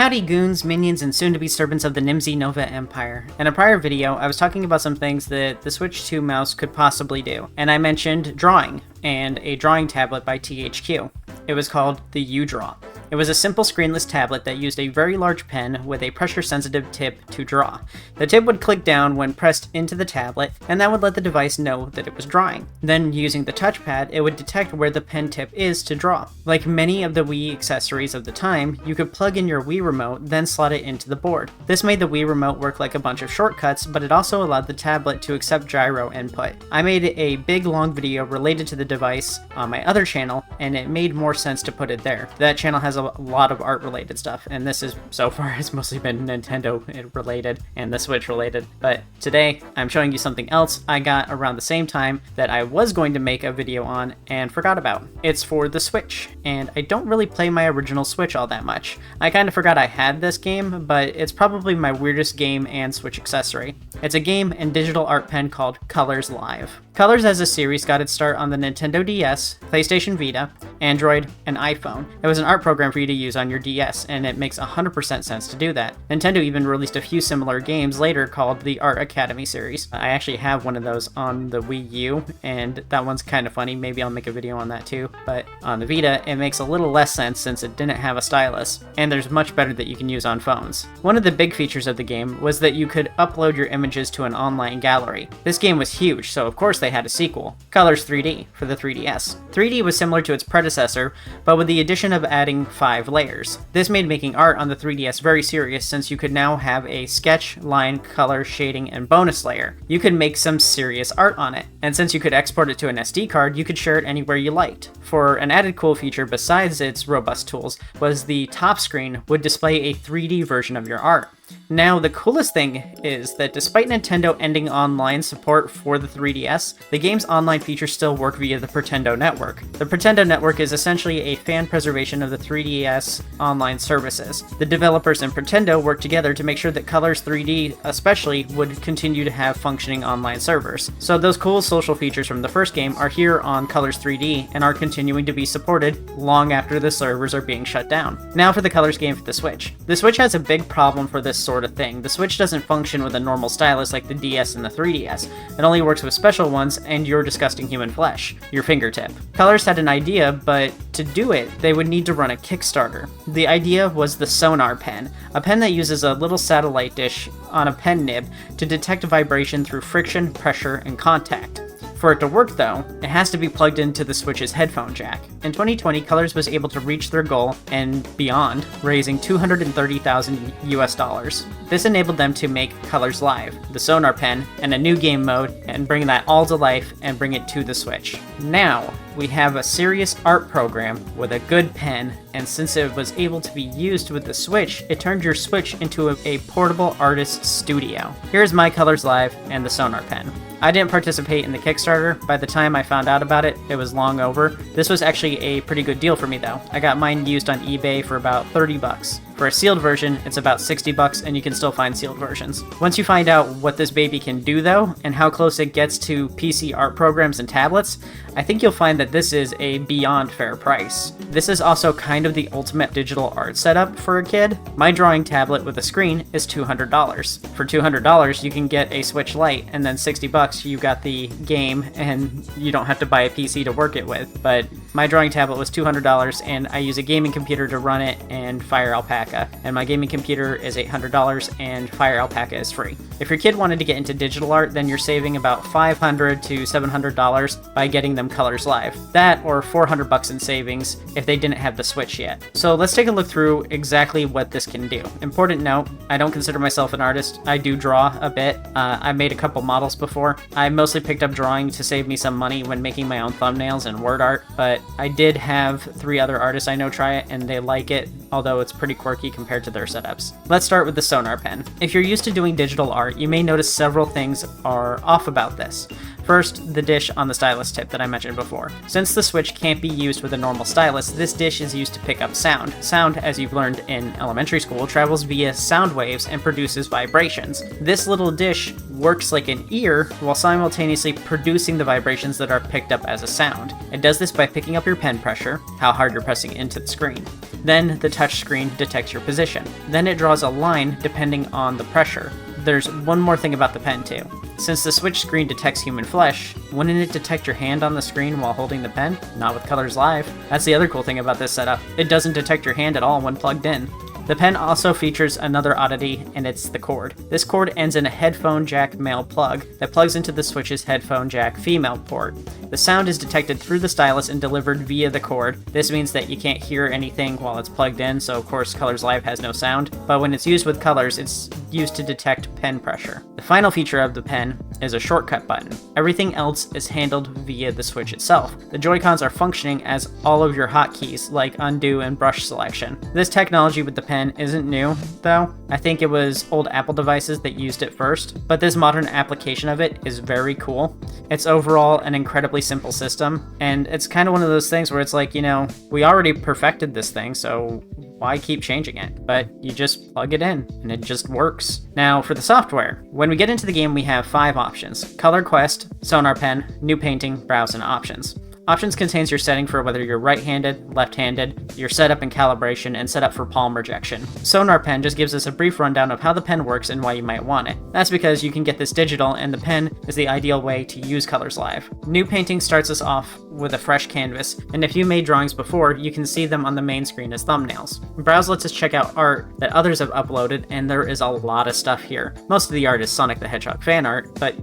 Howdy goons, minions, and soon-to-be servants of the Nimzy Nova Empire. In a prior video, I was talking about some things that the Switch 2 mouse could possibly do, and I mentioned drawing, and a drawing tablet by THQ. It was called the U-Draw. It was a simple screenless tablet that used a very large pen with a pressure-sensitive tip to draw. The tip would click down when pressed into the tablet, and that would let the device know that it was drawing. Then, using the touchpad, it would detect where the pen tip is to draw. Like many of the Wii accessories of the time, you could plug in your Wii remote, then slot it into the board. This made the Wii remote work like a bunch of shortcuts, but it also allowed the tablet to accept gyro input. I made a big long video related to the device on my other channel, and it made more sense to put it there. That channel has a lot of art related stuff, and this is so far has mostly been Nintendo related and the Switch related, but today I'm showing you something else I got around the same time that I was going to make a video on and forgot about. It's for the Switch, and I don't really play my original Switch all that much. I kind of forgot I had this game, but it's probably my weirdest game and Switch accessory. It's a game and digital art pen called Colors Live. Colors as a series got its start on the Nintendo DS, PlayStation Vita, Android, and iPhone. It was an art program for you to use on your DS, and it makes 100% sense to do that. Nintendo even released a few similar games later called the Art Academy series. I actually have one of those on the Wii U, and that one's kind of funny. Maybe I'll make a video on that too. But on the Vita, it makes a little less sense since it didn't have a stylus, and there's much better that you can use on phones. One of the big features of the game was that you could upload your images to an online gallery. This game was huge, so of course they had a sequel, Colors 3D, for the 3DS. 3D was similar to its predecessor, but with the addition of adding 5 layers. This made making art on the 3DS very serious since you could now have a sketch, line, color, shading, and bonus layer. You could make some serious art on it, and since you could export it to an SD card, you could share it anywhere you liked. For an added cool feature besides its robust tools was the top screen would display a 3D version of your art. Now, the coolest thing is that despite Nintendo ending online support for the 3DS, the game's online features still work via the Pretendo Network. The Pretendo Network is essentially a fan preservation of the 3DS online services. The developers and Pretendo work together to make sure that Colors 3D especially would continue to have functioning online servers. So those cool social features from the first game are here on Colors 3D and are continuing to be supported long after the servers are being shut down. Now for the Colors game for the Switch. The Switch has a big problem for this sort of thing. The Switch doesn't function with a normal stylus like the DS and the 3DS. It only works with special ones and your disgusting human flesh, your fingertip. Colors had an idea, but to do it, they would need to run a Kickstarter. The idea was the SonarPen, a pen that uses a little satellite dish on a pen nib to detect vibration through friction, pressure, and contact. For it to work though, it has to be plugged into the Switch's headphone jack. In 2020, Colors was able to reach their goal and beyond, raising $230,000 US. This enabled them to make Colors Live, the SonarPen, and a new game mode, and bring that all to life and bring it to the Switch. Now, we have a serious art program with a good pen, and since it was able to be used with the Switch, it turned your Switch into a portable artist's studio. Here's my Colors Live and the SonarPen. I didn't participate in the Kickstarter. By the time I found out about it, it was long over. This was actually a pretty good deal for me though. I got mine used on eBay for about 30 bucks. For a sealed version, it's about 60 bucks and you can still find sealed versions. Once you find out what this baby can do though, and how close it gets to PC art programs and tablets, I think you'll find that this is a beyond fair price. This is also kind of the ultimate digital art setup for a kid. My drawing tablet with a screen is $200. For $200, you can get a Switch Lite, and then 60 bucks you got the game and you don't have to buy a PC to work it with. But my drawing tablet was $200 and I use a gaming computer to run it and Fire Alpaca. And my gaming computer is $800 and Fire Alpaca is free. If your kid wanted to get into digital art, then you're saving about $500 to $700 by getting them Colors Live. That or 400 bucks in savings if they didn't have the Switch yet. So let's take a look through exactly what this can do. Important note, I don't consider myself an artist. I do draw a bit. I've made a couple models before. I mostly picked up drawing to save me some money when making my own thumbnails and word art, but I did have 3 other artists I know try it and they like it, although it's pretty quirky compared to their setups. Let's start with the SonarPen. If you're used to doing digital art, you may notice several things are off about this. First, the dish on the stylus tip that I mentioned before. Since the Switch can't be used with a normal stylus, this dish is used to pick up sound. Sound, as you've learned in elementary school, travels via sound waves and produces vibrations. This little dish works like an ear while simultaneously producing the vibrations that are picked up as a sound. It does this by picking up your pen pressure, how hard you're pressing into the screen. Then the touch screen detects your position. Then it draws a line depending on the pressure. There's one more thing about the pen too. Since the Switch screen detects human flesh, wouldn't it detect your hand on the screen while holding the pen? Not with Colors Live. That's the other cool thing about this setup. It doesn't detect your hand at all when plugged in. The pen also features another oddity, and it's the cord. This cord ends in a headphone jack male plug that plugs into the Switch's headphone jack female port. The sound is detected through the stylus and delivered via the cord. This means that you can't hear anything while it's plugged in, so of course Colors Live has no sound, but when it's used with Colors, it's used to detect pen pressure. The final feature of the pen is a shortcut button. Everything else is handled via the Switch itself. The Joy-Cons are functioning as all of your hotkeys, like undo and brush selection. This technology with the pen isn't new, though. I think it was old Apple devices that used it first, but this modern application of it is very cool. It's overall an incredibly simple system, and it's kind of one of those things where it's like, we already perfected this thing, so why keep changing it? But you just plug it in, and it just works. Now, for the software. When we get into the game, we have 5 options: Color Quest, SonarPen, New Painting, Browse, and Options. Options contains your setting for whether you're right-handed, left-handed, your setup and calibration, and setup for palm rejection. SonarPen just gives us a brief rundown of how the pen works and why you might want it. That's because you can get this digital, and the pen is the ideal way to use Colors Live. New Painting starts us off with a fresh canvas, and if you made drawings before, you can see them on the main screen as thumbnails. Browse lets us check out art that others have uploaded, and there is a lot of stuff here. Most of the art is Sonic the Hedgehog fan art, but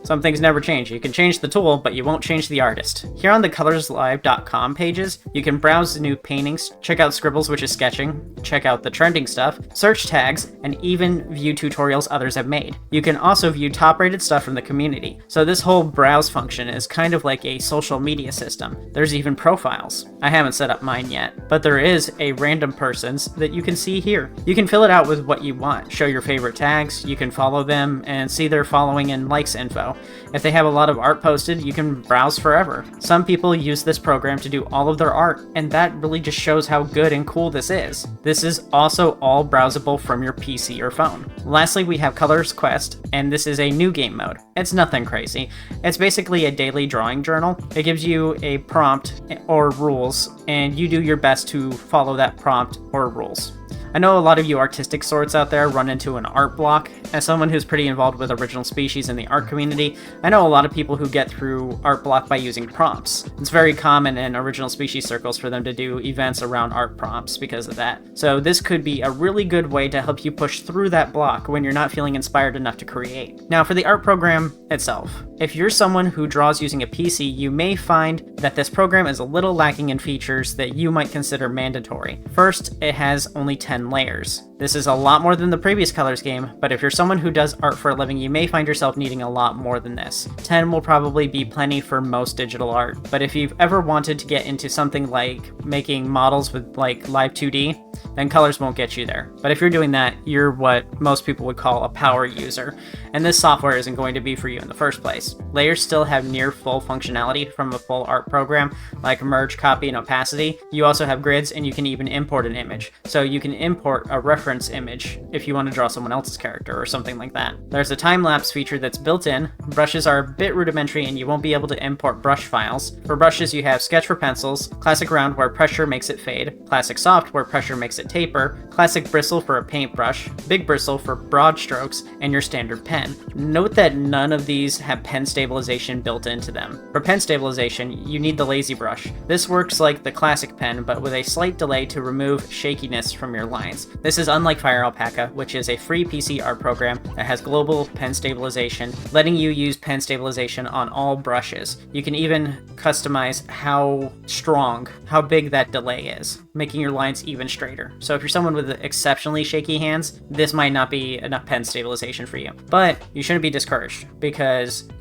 some things never change. You can change the tool, but you won't change the artist. Here on the colorslive.com pages, you can browse the new paintings, check out scribbles, which is sketching, check out the trending stuff, search tags, and even view tutorials others have made. You can also view top-rated stuff from the community. So this whole browse function is kind of like a social media system. There's even profiles. I haven't set up mine yet, but there is a random person's that you can see here. You can fill it out with what you want. Show your favorite tags, you can follow them, and see their following and likes info. If they have a lot of art posted, you can browse forever. Some people use this program to do all of their art, and that really just shows how good and cool this is. This is also all browsable from your PC or phone. Lastly, we have Colors Quest, and this is a new game mode. It's nothing crazy. It's basically a daily drawing journal. It gives you a prompt or rules, and you do your best to follow that prompt or rules. I know a lot of you artistic sorts out there run into an art block. As someone who's pretty involved with Original Species in the art community, I know a lot of people who get through art block by using prompts. It's very common in Original Species circles for them to do events around art prompts because of that. So this could be a really good way to help you push through that block when you're not feeling inspired enough to create. Now for the art program itself. If you're someone who draws using a PC, you may find that this program is a little lacking in features that you might consider mandatory. First, it has only 10 layers. This is a lot more than the previous Colors game, but if you're someone who does art for a living, you may find yourself needing a lot more than this. 10 will probably be plenty for most digital art, but if you've ever wanted to get into something like making models with like Live 2D, then Colors won't get you there. But if you're doing that, you're what most people would call a power user, and this software isn't going to be for you in the first place. Layers still have near full functionality from a full art program, like merge, copy, and opacity. You also have grids, and you can even import an image. So you can import a reference image if you want to draw someone else's character or something like that. There's a time-lapse feature that's built in. Brushes are a bit rudimentary, and you won't be able to import brush files. For brushes, you have Sketch for pencils, Classic Round where pressure makes it fade, Classic Soft where pressure makes it taper, Classic Bristle for a paintbrush, Big Bristle for broad strokes, and your standard pen. Note that none of these have pen stabilization built into them. For pen stabilization, you need the Lazy Brush. This works like the classic pen, but with a slight delay to remove shakiness from your lines. This is unlike Fire Alpaca, which is a free PC art program that has global pen stabilization, letting you use pen stabilization on all brushes. You can even customize how strong, how big that delay is, making your lines even straighter. So if you're someone with exceptionally shaky hands, this might not be enough pen stabilization for you. But you shouldn't be discouraged, because